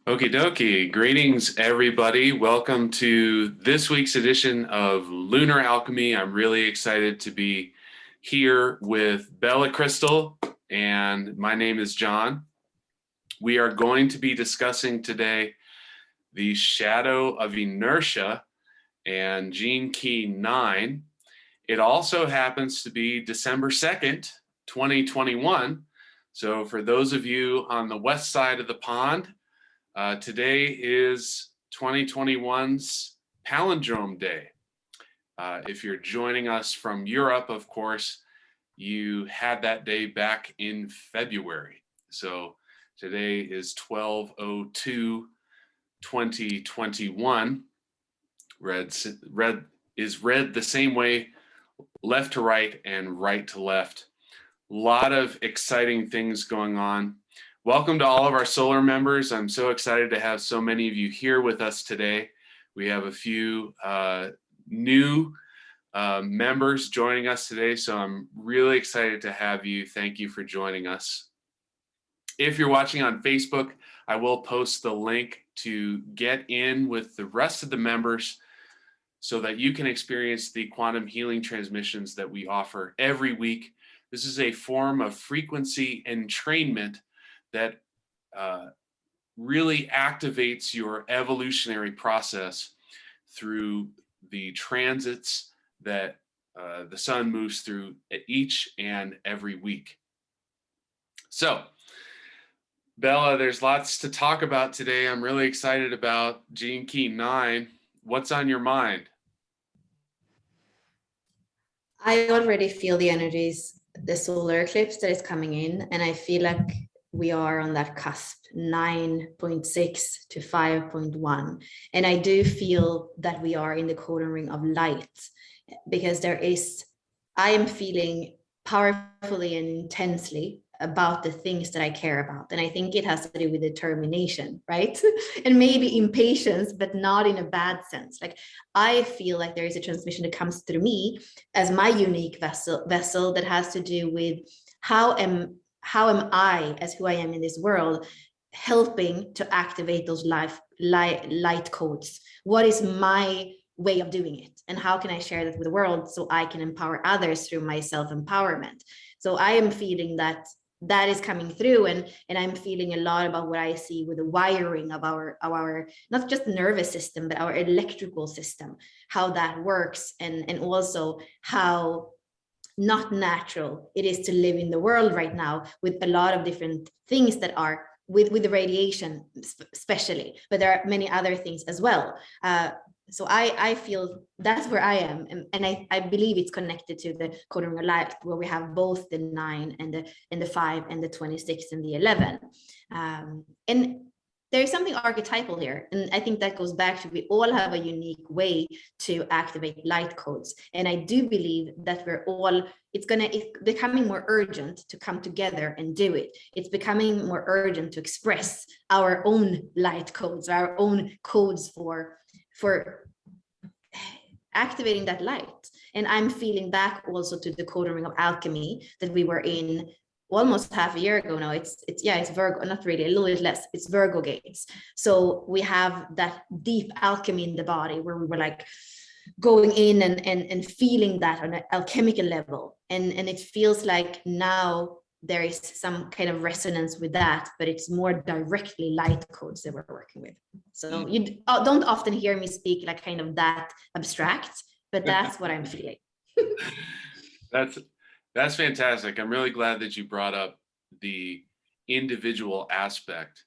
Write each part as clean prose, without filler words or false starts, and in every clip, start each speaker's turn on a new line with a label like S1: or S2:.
S1: Okie dokie. Greetings, everybody. Welcome to this week's edition of Lunar Alchemy. I'm really excited to be here with Bella Crystal, and my name is John. We are going to be discussing today the shadow of inertia and gene key 9. It also happens to be December 2nd, 2021. So for those of you on the west side of the pond, today is 2021's Palindrome Day. If you're joining us from Europe, of course, you had that day back in February. So today is 12/02/2021. Red is read the same way, left to right and right to left. A lot of exciting things going on. Welcome to all of our solar members. I'm so excited to have so many of you here with us today. We have a few new members joining us today, so I'm really excited to have you. Thank you for joining us. If you're watching on Facebook, I will post the link to get in with the rest of the members so that you can experience the quantum healing transmissions that we offer every week. This is a form of frequency entrainment that really activates your evolutionary process through the transits that the sun moves through each and every week. So, Bella, there's lots to talk about today. I'm really excited about Gene Key 9. What's on your mind?
S2: I already feel the energies, the solar eclipse that is coming in, and I feel like we are on that cusp, 9.6 to 5.1. And I do feel that we are in the codon ring of light, because I am feeling powerfully and intensely about the things that I care about. And I think it has to do with determination, right? And maybe impatience, but not in a bad sense. Like, I feel like there is a transmission that comes through me as my unique vessel that has to do with how am I, as who I am in this world, helping to activate those light codes. What is my way of doing it, and how can I share that with the world so I can empower others through my self-empowerment? So I am feeling that is coming through, and I'm feeling a lot about what I see with the wiring of our not just nervous system, but our electrical system, how that works, and also how not natural it is to live in the world right now, with a lot of different things that are with the radiation especially, but there are many other things as well. So I feel that's where I am, and I believe it's connected to the codon ring of light, where we have both the 9 and the 5 and the 26 and the 11, and there's something archetypal here, and I think that goes back to, we all have a unique way to activate light codes, and I do believe that it's becoming more urgent to come together and do it. It's becoming more urgent to express our own light codes, our own codes for activating that light. And I'm feeling back also to the codon ring of alchemy that we were in almost half a year ago now. It's Virgo, not really, a little bit less. It's Virgo gates. So we have that deep alchemy in the body, where we were like going in and feeling that on an alchemical level. And it feels like now there is some kind of resonance with that, but it's more directly light codes that we're working with. So you don't often hear me speak like kind of that abstract, but that's what I'm feeling.
S1: That's fantastic. I'm really glad that you brought up the individual aspect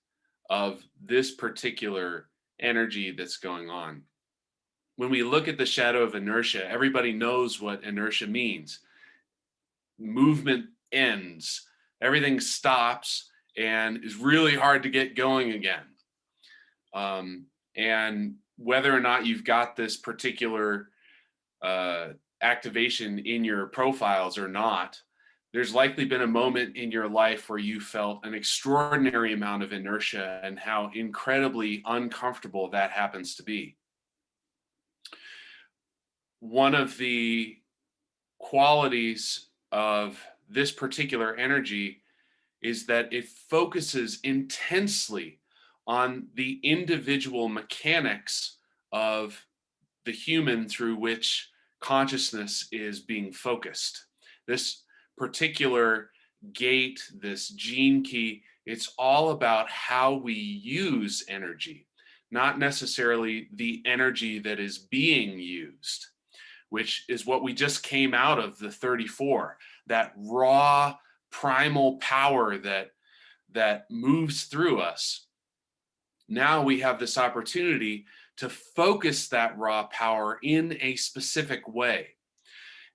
S1: of this particular energy that's going on. When we look at the shadow of inertia, everybody knows what inertia means. Movement ends, everything stops, and is really hard to get going again. And whether or not you've got this particular activation in your profiles or not, there's likely been a moment in your life where you felt an extraordinary amount of inertia, and how incredibly uncomfortable that happens to be. One of the qualities of this particular energy is that it focuses intensely on the individual mechanics of the human through which consciousness is being focused. This particular gate, this gene key, it's all about how we use energy, not necessarily the energy that is being used, which is what we just came out of the 34, that raw primal power that moves through us. Now we have this opportunity to focus that raw power in a specific way.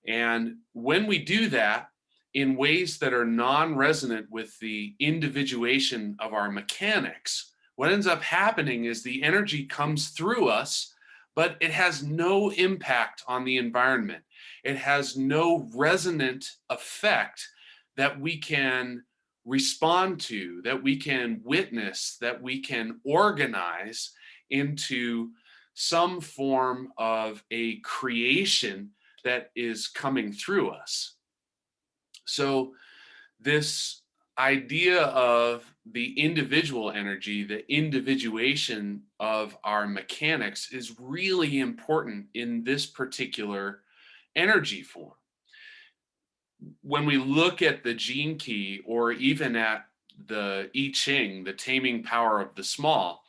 S1: And when we do that in ways that are non-resonant with the individuation of our mechanics, what ends up happening is the energy comes through us, but it has no impact on the environment. It has no resonant effect that we can respond to, that we can witness, that we can organize into some form of a creation that is coming through us. So this idea of the individual energy, the individuation of our mechanics is really important in this particular energy form. When we look at the gene key, or even at the I Ching, the taming power of the small,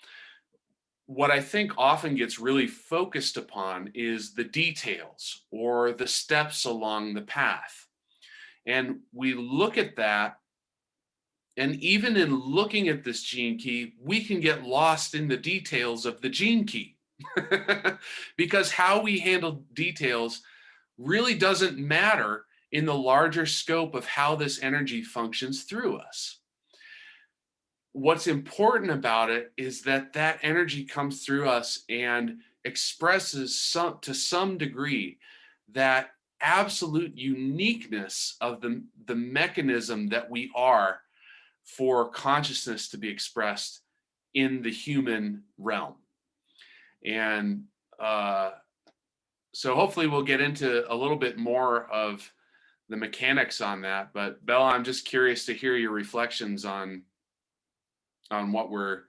S1: what I think often gets really focused upon is the details or the steps along the path. And we look at that, and even in looking at this gene key, we can get lost in the details of the gene key because how we handle details really doesn't matter in the larger scope of how this energy functions through us. What's important about it is that that energy comes through us and expresses to some degree that absolute uniqueness of the mechanism that we are for consciousness to be expressed in the human realm. And so hopefully we'll get into a little bit more of the mechanics on that. But Bella, I'm just curious to hear your reflections on what we're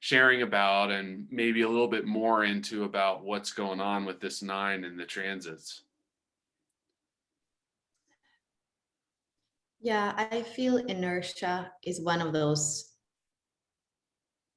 S1: sharing about, and maybe a little bit more into about what's going on with this 9 and the transits.
S2: Yeah, I feel inertia is one of those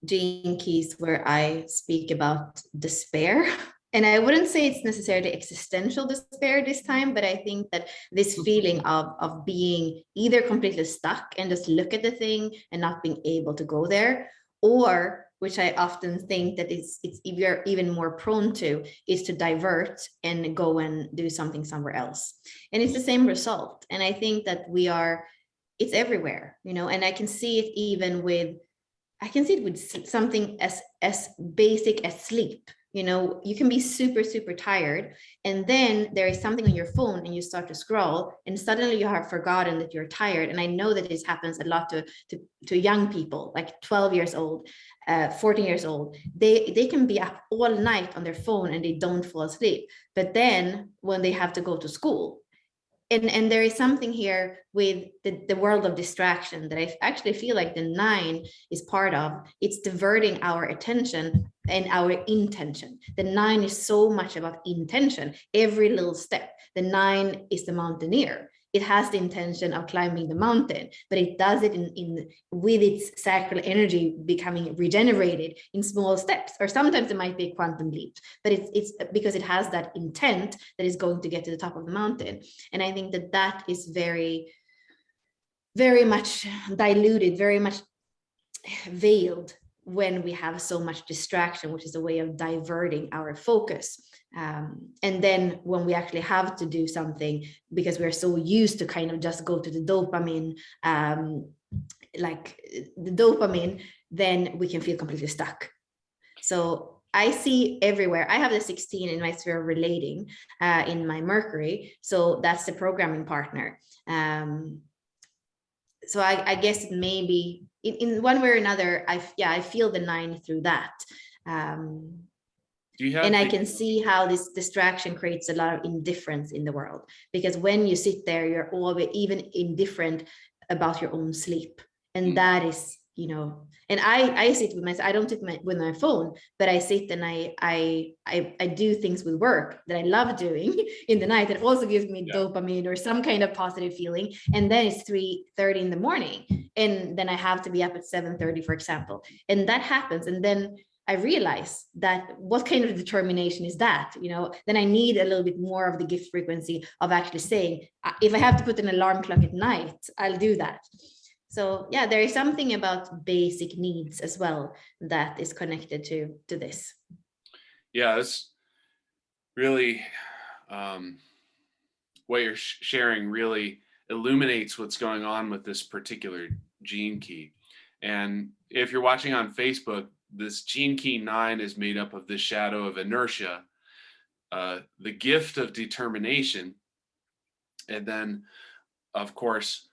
S2: gene keys where I speak about despair. And I wouldn't say it's necessarily existential despair this time, but I think that this feeling of being either completely stuck and just look at the thing and not being able to go there, or which I often think that it's you're even more prone to, is to divert and go and do something somewhere else. And it's the same result. And I think that it's everywhere, and I can see it even with, something as basic as sleep. You can be super, super tired, and then there is something on your phone and you start to scroll and suddenly you have forgotten that you're tired. And I know that this happens a lot to young people, like 12 years old, 14 years old. They can be up all night on their phone and they don't fall asleep. But then when they have to go to school, and there is something here with the world of distraction that I actually feel like the 9 is part of. It's diverting our attention and our intention. The 9 is so much about intention. Every little step. The 9 is the mountaineer. It has the intention of climbing the mountain, but it does it with its sacral energy becoming regenerated in small steps, or sometimes it might be a quantum leap, but it's because it has that intent that is going to get to the top of the mountain. And I think that is very, very much diluted, very much veiled when we have so much distraction, which is a way of diverting our focus. And then when we actually have to do something, because we're so used to kind of just go to the dopamine, then we can feel completely stuck. So I see everywhere. I have the 16 in my sphere of relating in my Mercury. So that's the programming partner. So I guess maybe in one way or another, I feel the 9 through that. And I can see how this distraction creates a lot of indifference in the world, because when you sit there, you're always even indifferent about your own sleep. And that is you know, and I sit with myself. I don't sit with my phone, but I sit and I do things with work that I love doing in the night. That also gives me dopamine or some kind of positive feeling. And then it's 3:30 in the morning, and then I have to be up at 7:30, for example, and that happens. And then I realize that what kind of determination is that, you know, then I need a little bit more of the gift frequency of actually saying, if I have to put an alarm clock at night, I'll do that. So yeah, there is something about basic needs as well that is connected to this.
S1: Yeah, that's really what you're sharing really illuminates what's going on with this particular gene key. And if you're watching on Facebook, this gene key 9 is made up of the shadow of inertia, the gift of determination, and then, of course,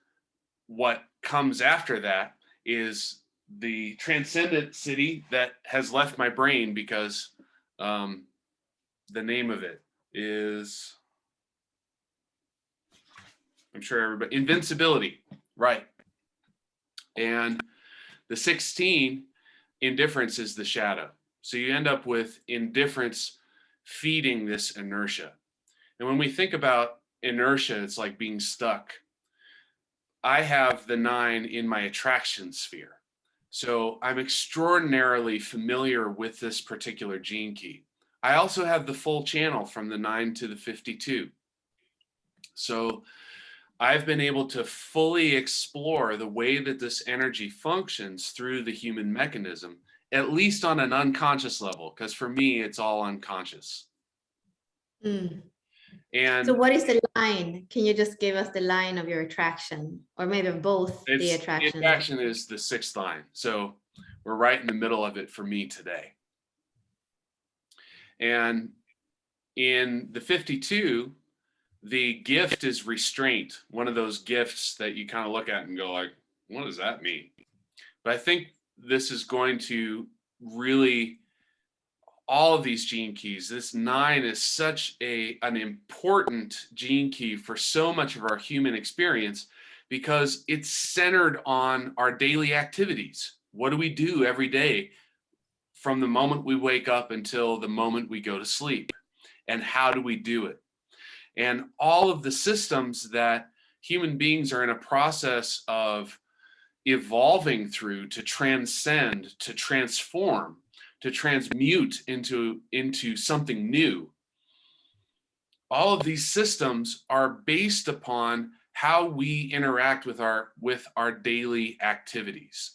S1: what comes after that is the transcendent city that has left my brain because the name of it is, I'm sure everybody, Invincibility, right? And the 16, indifference is the shadow. So you end up with indifference feeding this inertia. And when we think about inertia, it's like being stuck. I have the 9 in my attraction sphere. So I'm extraordinarily familiar with this particular gene key. I also have the full channel from the 9 to the 52. So I've been able to fully explore the way that this energy functions through the human mechanism, at least on an unconscious level, because for me, it's all unconscious.
S2: Mm.
S1: And
S2: so what is the line? Can you just give us the line of your attraction, or maybe both the attraction?
S1: The attraction is the 6th line. So we're right in the middle of it for me today. And in the 52, the gift is restraint, one of those gifts that you kind of look at and go like, what does that mean? But I think this is going to really, all of these gene keys, this 9 is such an important gene key for so much of our human experience because it's centered on our daily activities. What do we do every day from the moment we wake up until the moment we go to sleep? And how do we do it? And all of the systems that human beings are in a process of evolving through to transcend, to transform, to transmute into something new. All of these systems are based upon how we interact with our daily activities.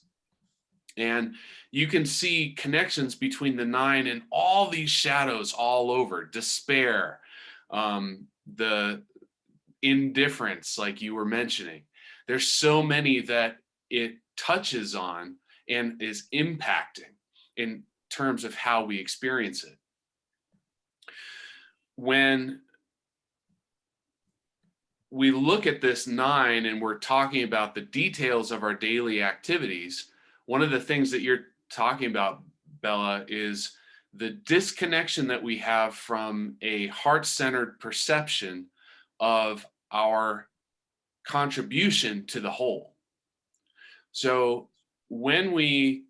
S1: And you can see connections between the 9 and all these shadows all over: despair, the indifference, like you were mentioning. There's so many that it touches on and is impacting in terms of how we experience it. When we look at this 9 and we're talking about the details of our daily activities, one of the things that you're talking about, Bella, is the disconnection that we have from a heart-centered perception of our contribution to the whole. So when we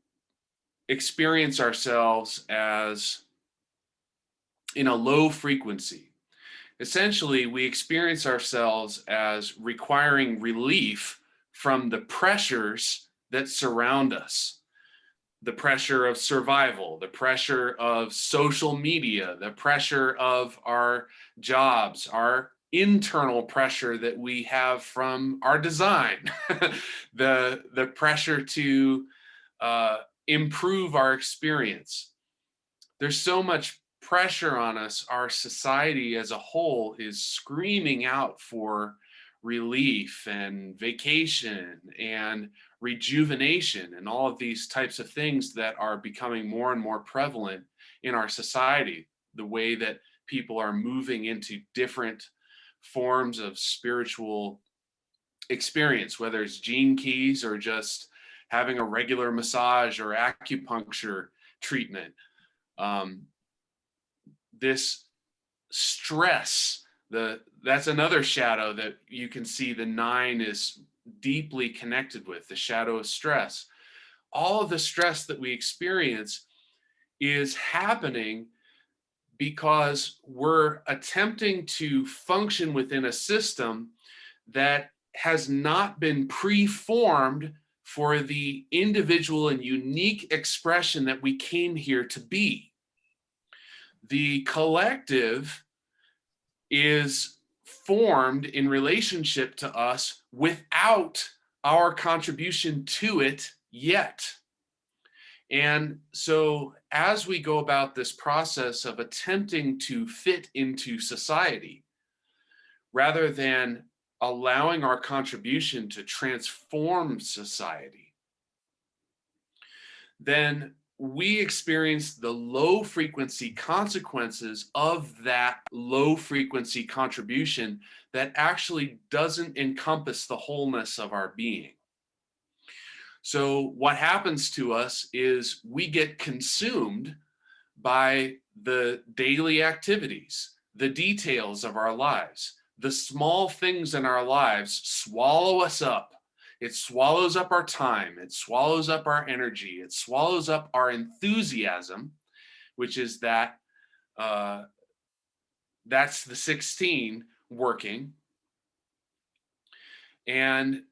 S1: experience ourselves as in a low frequency, essentially we experience ourselves as requiring relief from the pressures that surround us. The pressure of survival, the pressure of social media, the pressure of our jobs, our internal pressure that we have from our design, the pressure to improve our experience. There's so much pressure on us. Our society as a whole is screaming out for relief and vacation and rejuvenation and all of these types of things that are becoming more and more prevalent in our society, the way that people are moving into different forms of spiritual experience, whether it's gene keys or just having a regular massage or acupuncture treatment. This stress, that's another shadow that you can see the 9 is deeply connected with, the shadow of stress. all of the stress that we experience is happening because we're attempting to function within a system that has not been preformed for the individual and unique expression that we came here to be. The collective is formed in relationship to us without our contribution to it yet. And so as we go about this process of attempting to fit into society, rather than allowing our contribution to transform society, then we experience the low frequency consequences of that low frequency contribution that actually doesn't encompass the wholeness of our being. So what happens to us is we get consumed by the daily activities, the details of our lives. The small things in our lives swallow us up. It swallows up our time. It swallows up our energy. It swallows up our enthusiasm, which is that that's the 16 working. And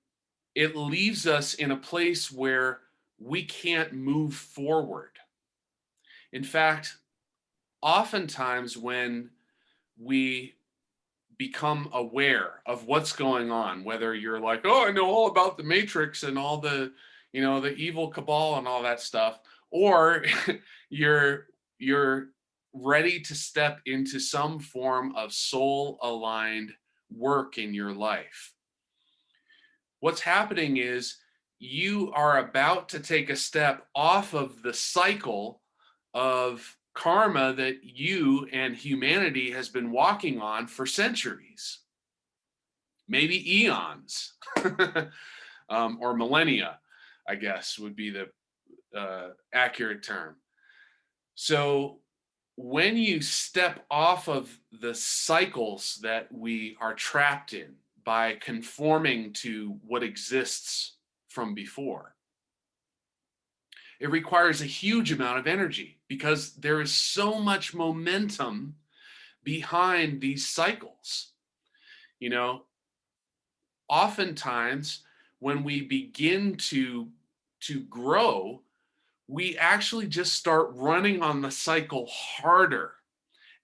S1: it leaves us in a place where we can't move forward. In fact, oftentimes when we become aware of what's going on, whether you're like, oh, I know all about the Matrix and all the, the evil cabal and all that stuff, or you're ready to step into some form of soul aligned work in your life. What's happening is you are about to take a step off of the cycle of karma that you and humanity has been walking on for centuries, maybe eons, or millennia, I guess would be the accurate term. So when you step off of the cycles that we are trapped in by conforming to what exists from before, it requires a huge amount of energy because there is so much momentum behind these cycles. Oftentimes when we begin to grow, we actually just start running on the cycle harder,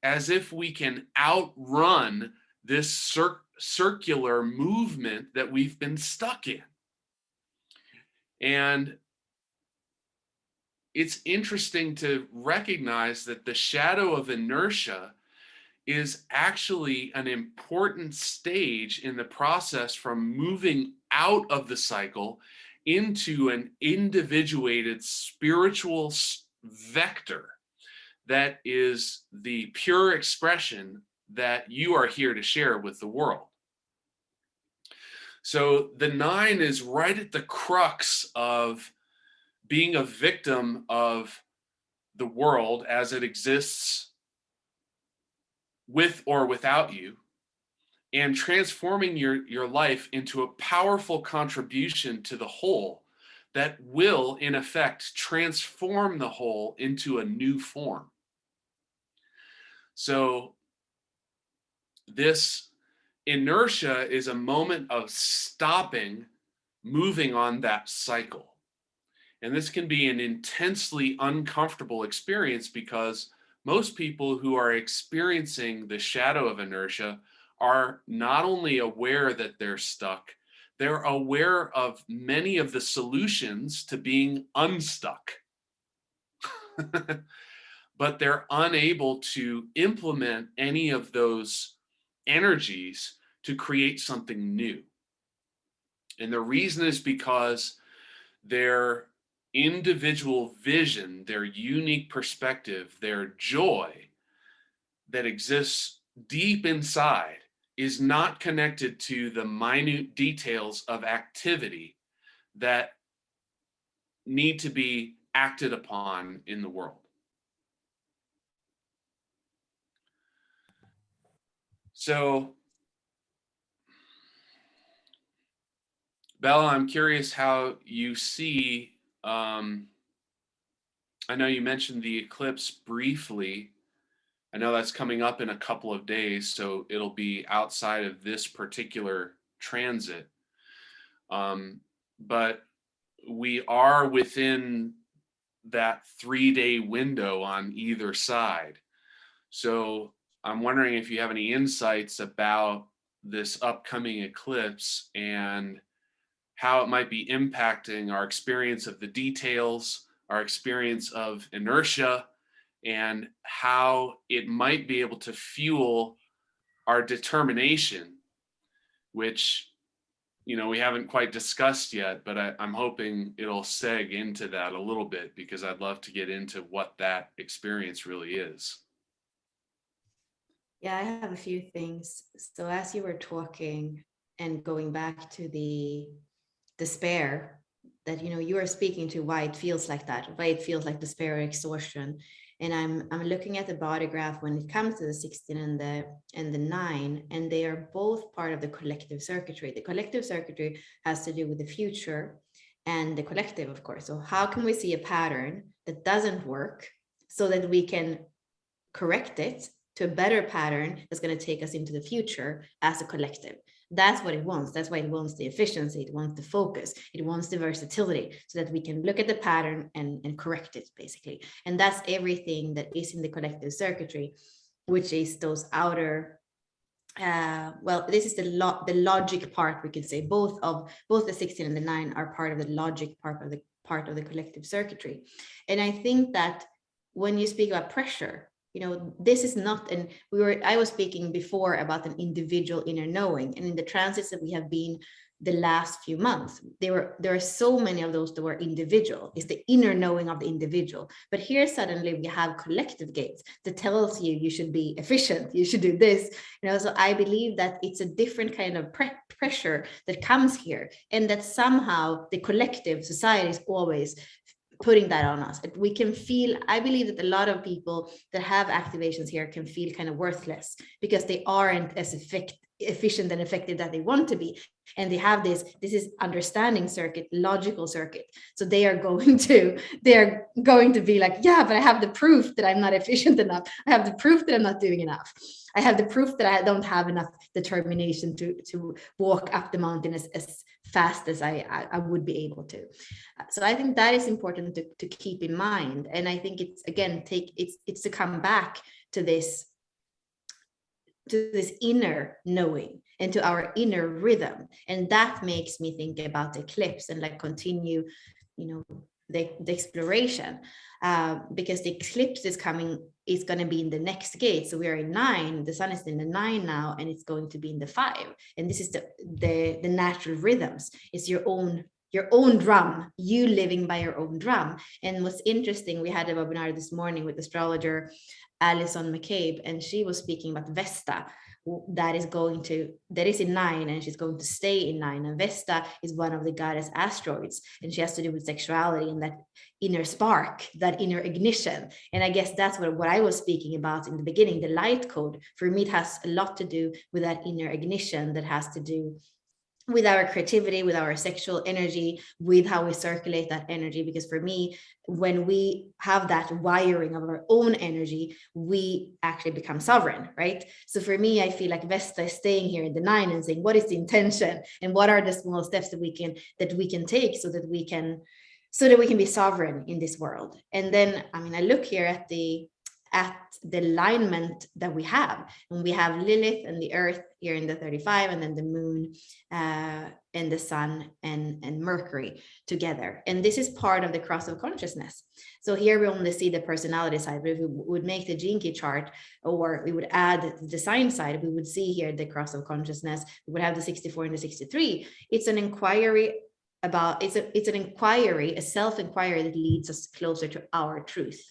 S1: as if we can outrun this circular movement that we've been stuck in. And it's interesting to recognize that the shadow of inertia is actually an important stage in the process from moving out of the cycle into an individuated spiritual vector that is the pure expression that you are here to share with the world. So the 9 is right at the crux of being a victim of the world as it exists with or without you, and transforming your life into a powerful contribution to the whole that will, in effect, transform the whole into a new form. So this inertia is a moment of stopping moving on that cycle. And this can be an intensely uncomfortable experience because most people who are experiencing the shadow of inertia are not only aware that they're stuck, they're aware of many of the solutions to being unstuck. But they're unable to implement any of those energies to create something new. And the reason is because their individual vision, their unique perspective, their joy that exists deep inside is not connected to the minute details of activity that need to be acted upon in the world. So, Bella, I'm curious how you see I know you mentioned the eclipse briefly. I know that's coming up in a couple of days, so it'll be outside of this particular transit. But we are within that 3-day window on either side. So I'm wondering if you have any insights about this upcoming eclipse and how it might be impacting our experience of the details, our experience of inertia, and how it might be able to fuel our determination, which we haven't quite discussed yet, but I'm hoping it'll seg into that a little bit because I'd love to get into what that experience really is.
S2: Yeah, I have a few things. So as you were talking and going back to the despair, that you are speaking to why it feels like that, why it feels like despair or exhaustion. And I'm looking at the body graph when it comes to the 16 and the 9, and they are both part of the collective circuitry. The collective circuitry has to do with the future and the collective, of course. So how can we see a pattern that doesn't work so that we can correct it to a better pattern that's going to take us into the future as a collective? That's what it wants. That's why it wants the efficiency. It wants the focus. It wants the versatility so that we can look at the pattern and correct it, basically. And that's everything that is in the collective circuitry, which is those outer, well, this is the logic part, we could say. Both the 16 and the 9 are part of the logic part of the collective circuitry. And I think that when you speak about pressure, this is not, and I was speaking before about an individual inner knowing, and in the transits that we have been the last few months, there are so many of those that were individual. It's the inner knowing of the individual. But here suddenly we have collective gates that tells you should be efficient, you should do this. So I believe that it's a different kind of pressure that comes here, and that somehow the collective society is always putting that on us. We can feel, I believe that a lot of people that have activations here can feel kind of worthless because they aren't as efficient and effective that they want to be. And they have this is understanding circuit, logical circuit. So they are going to be like, yeah, but I have the proof that I'm not efficient enough. I have the proof that I'm not doing enough. I have the proof that I don't have enough determination to walk up the mountain as fast as I would be able to. So I think that is important to keep in mind. And I think it's, again, it's to come back to this inner knowing and to our inner rhythm. And that makes me think about the eclipse and continue, the exploration, because the eclipse is going to be in the next gate. So we are in 9, the sun is in the 9 now, and it's going to be in the 5. And this is the natural rhythms. It's your own drum, you living by your own drum. And what's interesting, we had a webinar this morning with astrologer Alison McCabe, and she was speaking about Vesta, that is in 9, and she's going to stay in 9. And Vesta is one of the goddess asteroids, and she has to do with sexuality and that inner spark, that inner ignition. And I guess that's what I was speaking about in the beginning, the light code. For me, it has a lot to do with that inner ignition that has to do with our creativity, with our sexual energy, with how we circulate that energy. Because for me, when we have that wiring of our own energy, we actually become sovereign, right? So for me, I feel like Vesta is staying here in the 9 and saying, what is the intention and what are the small steps that we can take so that we can be sovereign in this world. And then, I look here at the alignment that we have, and we have Lilith and the earth here in the 35, and then the moon and the sun and Mercury together. And this is part of the cross of consciousness. So here we only see the personality side, but if we would make the gene key chart, or we would add the design side, we would see here the cross of consciousness. We would have the 64 and the 63. It's an inquiry about, it's an inquiry, a self-inquiry that leads us closer to our truth.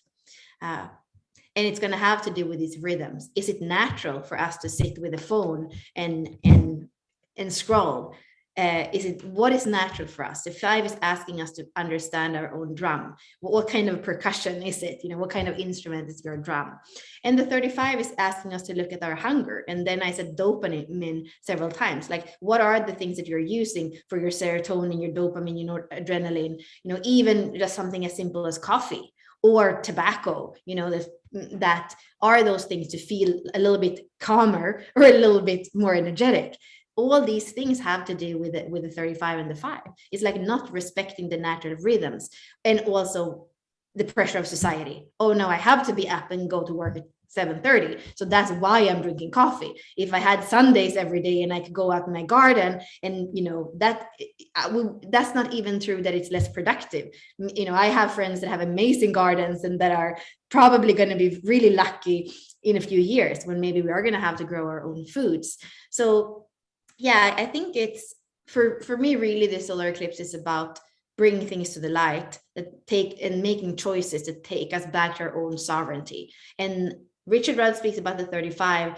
S2: And it's going to have to do with these rhythms. Is it natural for us to sit with a phone and scroll is it what is natural for us? The 5 is asking us to understand our own drum. What kind of percussion is it? What kind of instrument is your drum? And the 35 is asking us to look at our hunger. And then I said dopamine several times. Like, what are the things that you're using for your serotonin, your dopamine, your adrenaline? Even just something as simple as coffee or tobacco. That are those things to feel a little bit calmer or a little bit more energetic. All these things have to do with the 35 and the 5. It's like not respecting the natural rhythms, and also the pressure of society. Oh no, I have to be up and go to work at 7:30, so that's why I'm drinking coffee. If I had Sundays every day and I could go out in my garden, and that's not even true that it's less productive. I have friends that have amazing gardens and that are probably going to be really lucky in a few years when maybe we are going to have to grow our own foods. So yeah, I think it's for me, really, the solar eclipse is about bringing things to the light that take and making choices that take us back to our own sovereignty. And Richard Rudd speaks about the 35.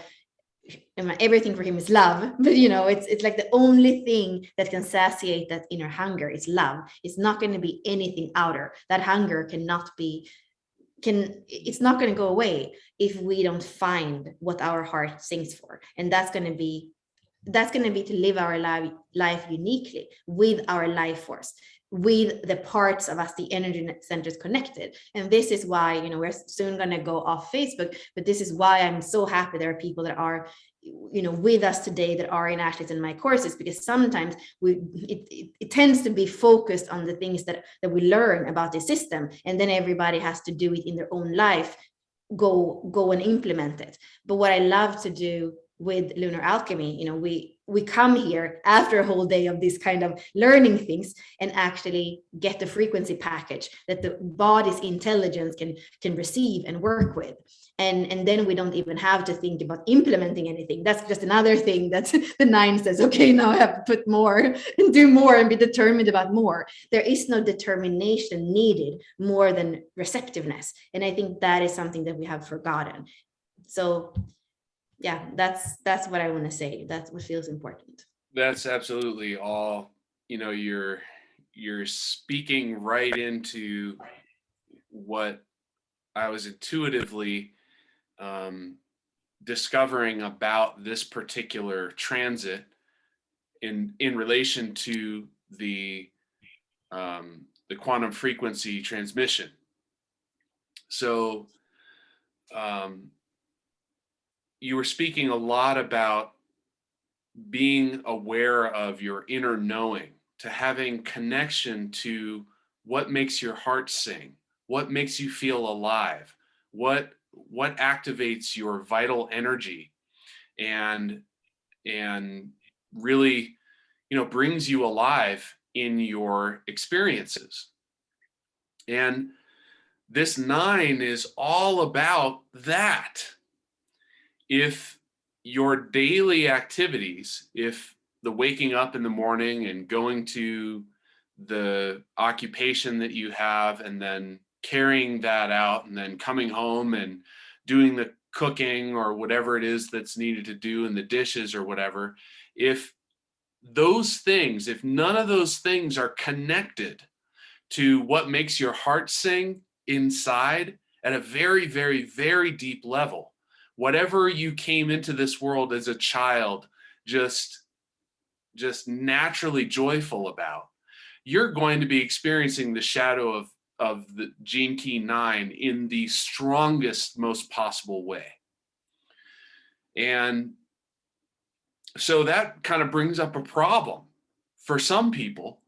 S2: Everything for him is love, but it's like the only thing that can satiate that inner hunger is love. It's not going to be anything outer. That hunger it's not going to go away if we don't find what our heart sings for. And that's going to be to live our life uniquely with our life force, with the parts of us, the energy centers connected. And this is why, we're soon going to go off Facebook, but this is why I'm so happy there are people that are, with us today that are in Ashley's and my courses, because sometimes it tends to be focused on the things that we learn about the system, and then everybody has to do it in their own life, go and implement it. But what I love to do with Lunar Alchemy, we come here after a whole day of this kind of learning things and actually get the frequency package that the body's intelligence can receive and work with. And then we don't even have to think about implementing anything. That's just another thing that the 9 says, okay, now I have to put more and do more and be determined about more. There is no determination needed more than receptiveness. And I think that is something that we have forgotten. So yeah, that's what I want to say. That's what feels important.
S1: That's absolutely all. You're speaking right into what I was intuitively discovering about this particular transit in relation to the quantum frequency transmission. So you were speaking a lot about being aware of your inner knowing, to having connection to what makes your heart sing, what makes you feel alive, what activates your vital energy, and really, brings you alive in your experiences. And this 9 is all about that. If your daily activities, if the waking up in the morning and going to the occupation that you have and then carrying that out and then coming home and doing the cooking or whatever it is that's needed to do in the dishes or whatever, if none of those things are connected to what makes your heart sing inside at a very, very, very deep level, whatever you came into this world as a child just naturally joyful about, you're going to be experiencing the shadow of the gene key 9 in the strongest, most possible way. And so that kind of brings up a problem for some people,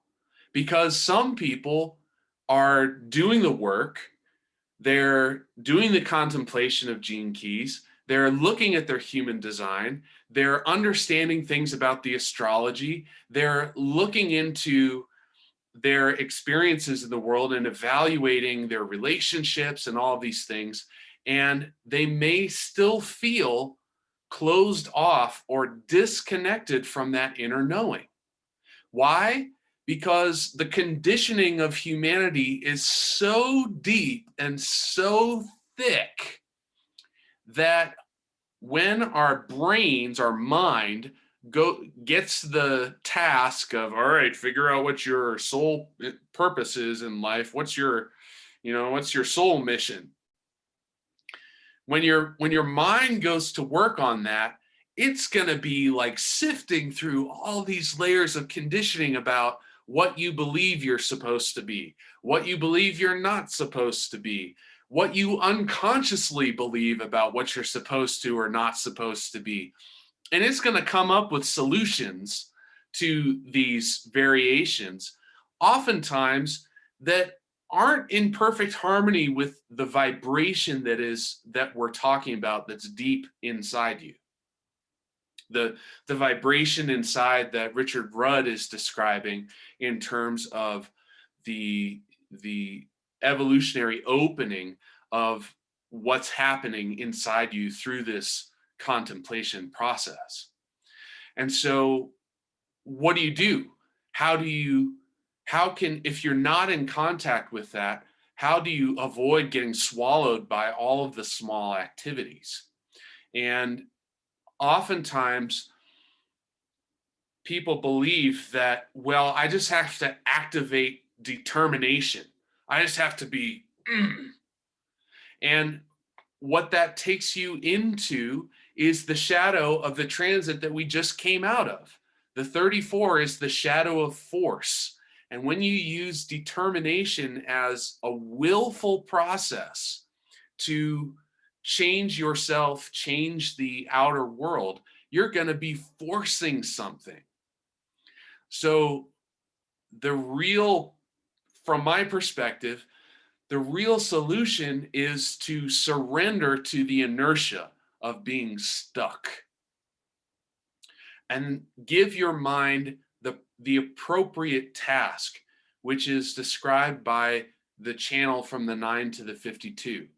S1: because some people are doing the work, they're doing the contemplation of gene keys, they're looking at their human design, they're understanding things about the astrology, they're looking into their experiences in the world and evaluating their relationships and all these things, and they may still feel closed off or disconnected from that inner knowing. Why? Because the conditioning of humanity is so deep and so thick that when our brains, our mind, gets the task of, all right, figure out what your soul purpose is in life. What's your soul mission? When your mind goes to work on that, it's going to be like sifting through all these layers of conditioning about what you believe you're supposed to be, what you believe you're not supposed to be, what you unconsciously believe about what you're supposed to or not supposed to be. And it's going to come up with solutions to these variations, oftentimes that aren't in perfect harmony with the vibration that we're talking about, that's deep inside you. The vibration inside that Richard Rudd is describing in terms of the evolutionary opening of what's happening inside you through this contemplation process. And so what do? If you're not in contact with that, how do you avoid getting swallowed by all of the small activities? And oftentimes people believe that, well, I just have to activate determination. I just have to be, and what that takes you into is the shadow of the transit that we just came out of. The 34 is the shadow of force. And when you use determination as a willful process to change yourself, change the outer world, you're going to be forcing something. So from my perspective, the real solution is to surrender to the inertia of being stuck and give your mind the appropriate task, which is described by the channel from the 9 to the 52.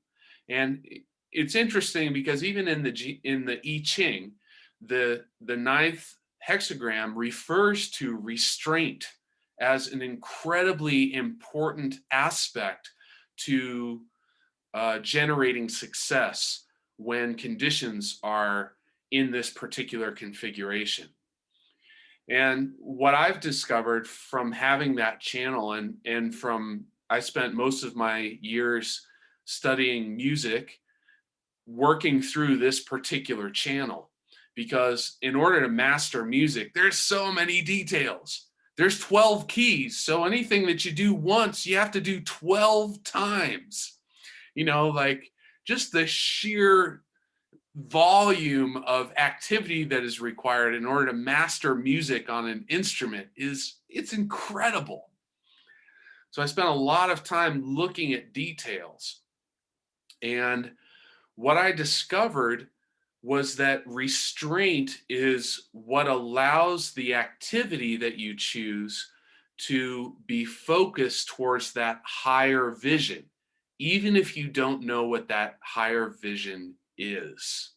S1: And it's interesting because even in the I Ching, the ninth hexagram refers to restraint as an incredibly important aspect to generating success when conditions are in this particular configuration. And what I've discovered from having that channel and from, I spent most of my years studying music, working through this particular channel, because in order to master music, there's so many details. There's 12 keys. So anything that you do once, you have to do 12 times. Like just the sheer volume of activity that is required in order to master music on an instrument it's incredible. So I spent a lot of time looking at details. And what I discovered was that restraint is what allows the activity that you choose to be focused towards that higher vision, even if you don't know what that higher vision is.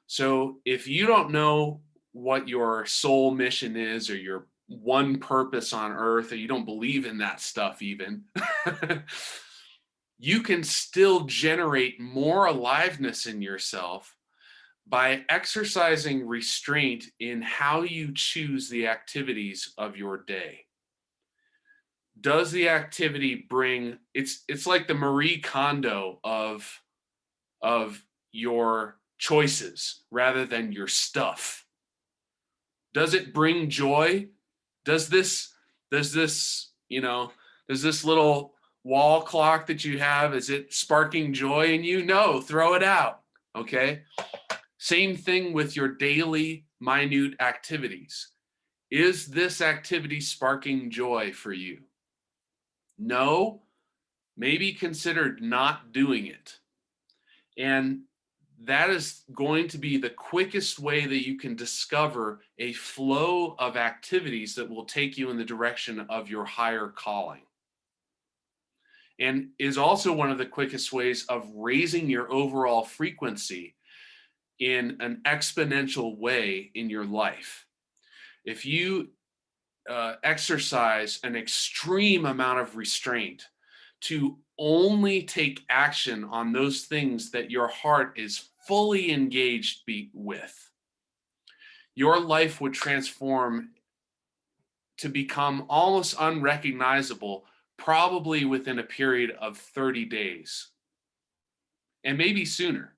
S1: So if you don't know what your soul mission is, or your one purpose on earth, or you don't believe in that stuff even, you can still generate more aliveness in yourself by exercising restraint in how you choose the activities of your day. Does the activity bring, it's like the Marie Kondo of your choices rather than your stuff. Does it bring joy? Does this little wall clock that you have, is it sparking joy in you? No, throw it out. Okay. Same thing with your daily minute activities. Is this activity sparking joy for you? No, maybe consider not doing it. And that is going to be the quickest way that you can discover a flow of activities that will take you in the direction of your higher calling. And is also one of the quickest ways of raising your overall frequency in an exponential way in your life. If you exercise an extreme amount of restraint to only take action on those things that your heart is fully engaged with, your life would transform to become almost unrecognizable, probably within a period of 30 days, and maybe sooner.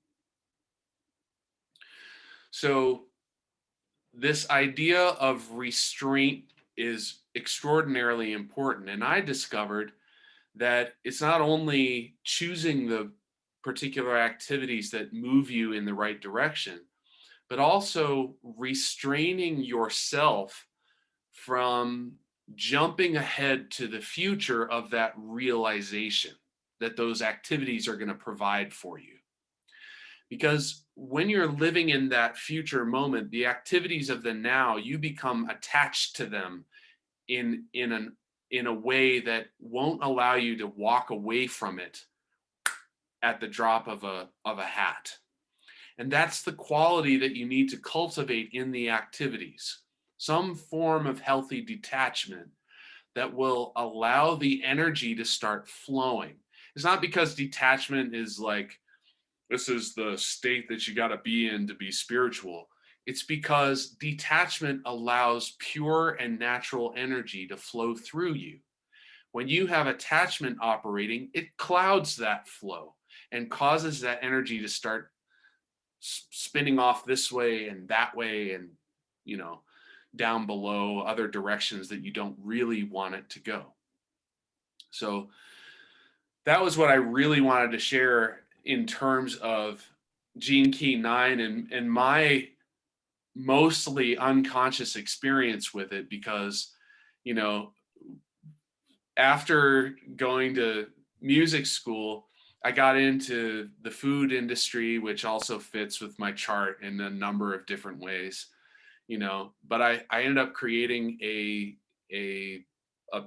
S1: So this idea of restraint is extraordinarily important. And I discovered that it's not only choosing the particular activities that move you in the right direction, but also restraining yourself from jumping ahead to the future of that realization that those activities are going to provide for you. Because when you're living in that future moment, the activities of the now, you become attached to them in a way that won't allow you to walk away from it at the drop of a hat. And that's the quality that you need to cultivate in the activities. Some form of healthy detachment that will allow the energy to start flowing. It's not because detachment is like, this is the state that you got to be in to be spiritual. It's because detachment allows pure and natural energy to flow through you. When you have attachment operating, it clouds that flow and causes that energy to start spinning off this way and that way, and down below, other directions that you don't really want it to go. So that was what I really wanted to share in terms of Gene Key 9 and my mostly unconscious experience with it, because after going to music school, I got into the food industry, which also fits with my chart in a number of different ways, but I ended up creating a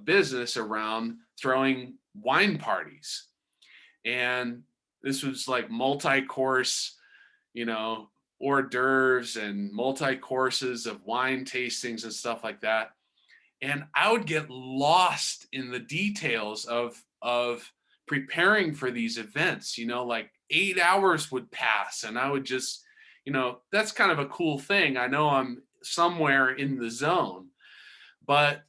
S1: business around throwing wine parties. And this was like multi-course, hors d'oeuvres and multi-courses of wine tastings and stuff like that. And I would get lost in the details of preparing for these events, like 8 hours would pass and I would just, that's kind of a cool thing. I know I'm somewhere in the zone, but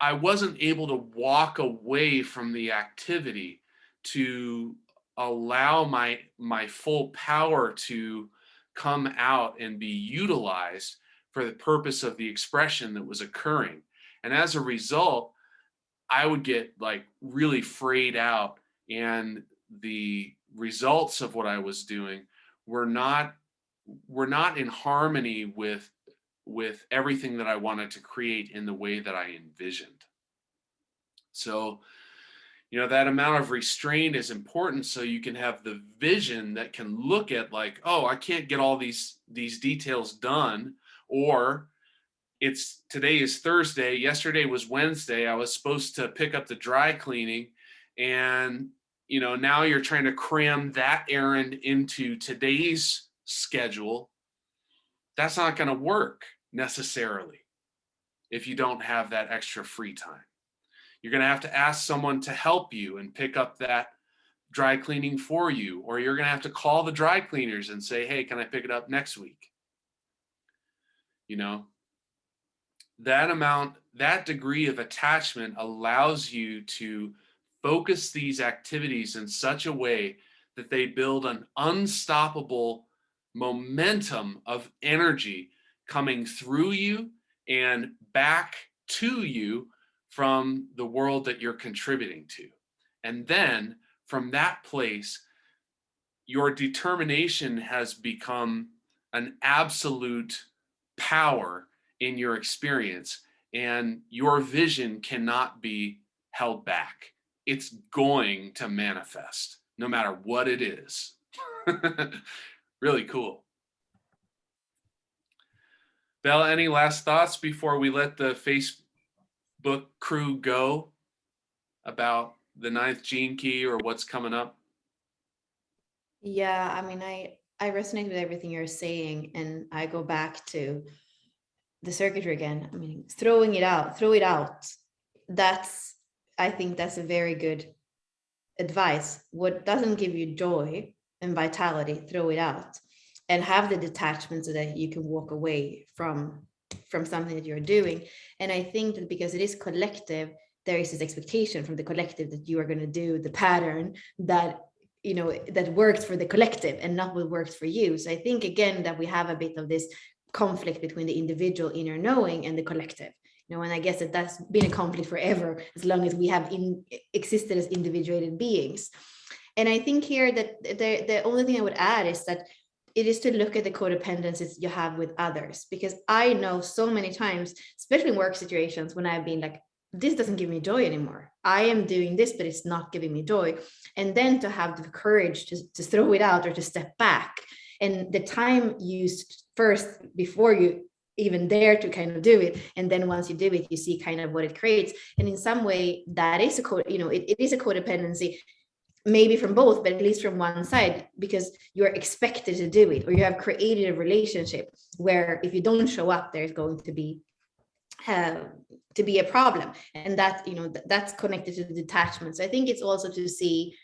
S1: I wasn't able to walk away from the activity to allow my full power to come out and be utilized for the purpose of the expression that was occurring. And as a result, I would get like really frayed out, and the results of what I was doing were not in harmony with everything that I wanted to create in the way that I envisioned. So, that amount of restraint is important so you can have the vision that can look at like, oh, I can't get all these details done, or today is Thursday, yesterday was Wednesday, I was supposed to pick up the dry cleaning, and now you're trying to cram that errand into today's schedule. That's not going to work necessarily if you don't have that extra free time. You're going to have to ask someone to help you and pick up that dry cleaning for you, or you're going to have to call the dry cleaners and say, hey, can I pick it up next week? That degree of attachment allows you to focus these activities in such a way that they build an unstoppable momentum of energy coming through you and back to you from the world that you're contributing to. And then from that place, your determination has become an absolute power in your experience, and your vision cannot be held back. It's going to manifest no matter what it is. Really cool. Bella, any last thoughts before we let the Facebook crew go about the 9th gene key or what's coming up?
S2: Yeah, I mean, I resonate with everything you're saying, and I go back to the circuitry again. I mean, throw it out. I think that's a very good advice. What doesn't give you joy and vitality, throw it out. and have the detachment so that you can walk away from something that you're doing. And I think that because it is collective, there is this expectation from the collective that you are going to do the pattern that, you know, that works for the collective and not what works for you. So I think again that we have a bit of this conflict between the individual inner knowing and the collective, you know, and I guess that that's been a conflict forever, as long as we have existed as individuated beings. And I think here that the only thing I would add is that it is to look at the codependencies you have with others, because I know so many times, especially in work situations, when I've been like, this doesn't give me joy anymore. I am doing this, but it's not giving me joy. And then to have the courage to throw it out or to step back, and the time used first before you even dare to kind of do it, and then once you do it, you see kind of what it creates. And in some way that is a it is a codependency, maybe from both, but at least from one side, because you're expected to do it, or you have created a relationship where if you don't show up, there's going to be a problem. And that, you know, that's connected to the detachment. So I think it's also to see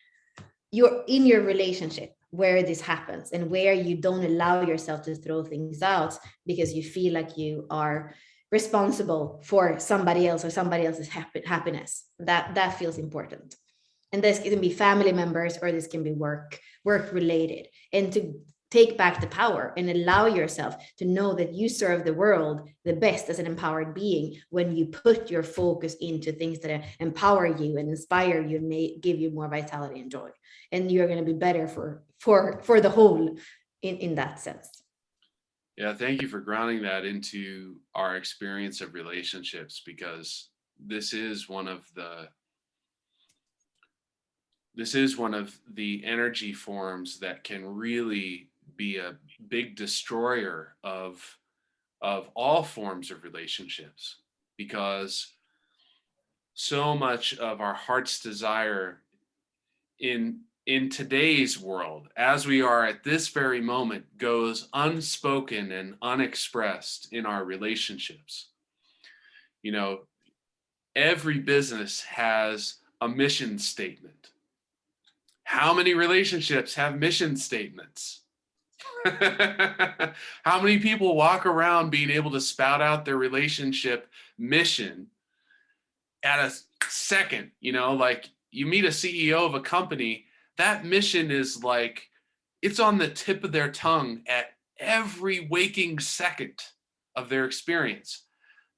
S2: you're in your relationship where this happens and where you don't allow yourself to throw things out because you feel like you are responsible for somebody else or somebody else's happiness. That feels important. And this can be family members, or this can be work related. And to take back the power and allow yourself to know that you serve the world the best as an empowered being when you put your focus into things that empower you and inspire you and may give you more vitality and joy. And you're going to be better for the whole in that sense.
S1: Yeah, thank you for grounding that into our experience of relationships, because this is one of the energy forms that can really be a big destroyer of all forms of relationships, because so much of our heart's desire in today's world, as we are at this very moment, goes unspoken and unexpressed in our relationships. You know, every business has a mission statement. How many relationships have mission statements? How many people walk around being able to spout out their relationship mission at a second? You know, like you meet a CEO of a company, that mission is like, it's on the tip of their tongue at every waking second of their experience.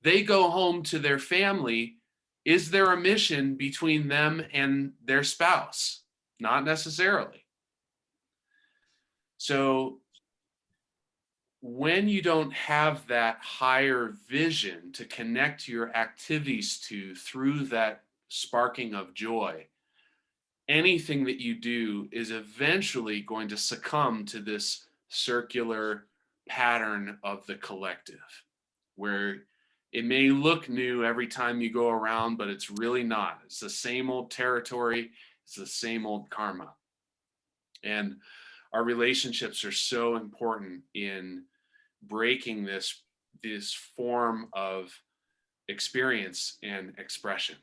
S1: They go home to their family. Is there a mission between them and their spouse? Not necessarily. So when you don't have that higher vision to connect your activities to through that sparking of joy, anything that you do is eventually going to succumb to this circular pattern of the collective, where it may look new every time you go around, but it's really not. It's the same old territory. It's the same old karma. And our relationships are so important in breaking this form of experience and expression.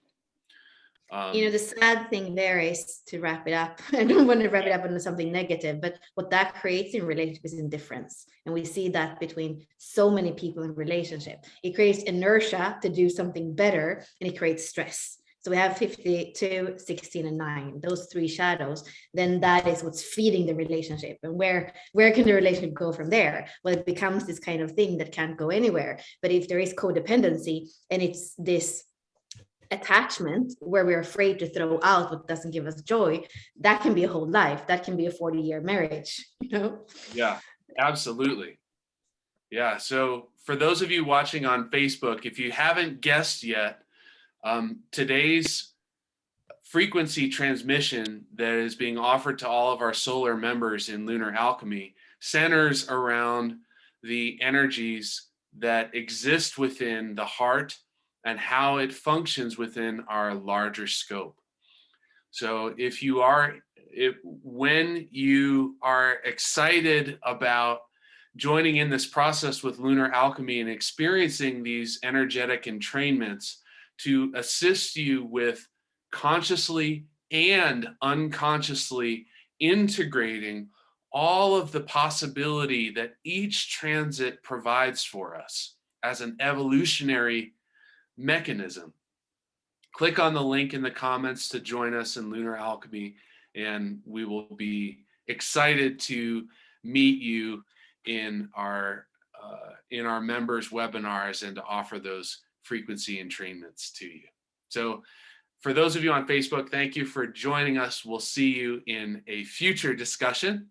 S2: You know, the sad thing there is, to wrap it up, I don't want to wrap it up into something negative, but what that creates in relationship is indifference. And we see that between so many people in relationship. It creates inertia to do something better, and it creates stress. So we have 52, 16, and 9, those three shadows. Then that is what's feeding the relationship. And where can the relationship go from there? Well, it becomes this kind of thing that can't go anywhere. But if there is codependency and it's this attachment where we're afraid to throw out what doesn't give us joy, that can be a whole life. That can be a 40-year marriage, you know?
S1: Yeah, absolutely. Yeah. So for those of you watching on Facebook, if you haven't guessed yet, today's frequency transmission that is being offered to all of our solar members in Lunar Alchemy centers around the energies that exist within the heart and how it functions within our larger scope. So when you are excited about joining in this process with Lunar Alchemy and experiencing these energetic entrainments to assist you with consciously and unconsciously integrating all of the possibility that each transit provides for us as an evolutionary mechanism. Click on the link in the comments to join us in Lunar Alchemy, and we will be excited to meet you in our members webinars and to offer those frequency entrainments to you. So for those of you on Facebook, thank you for joining us. We'll see you in a future discussion.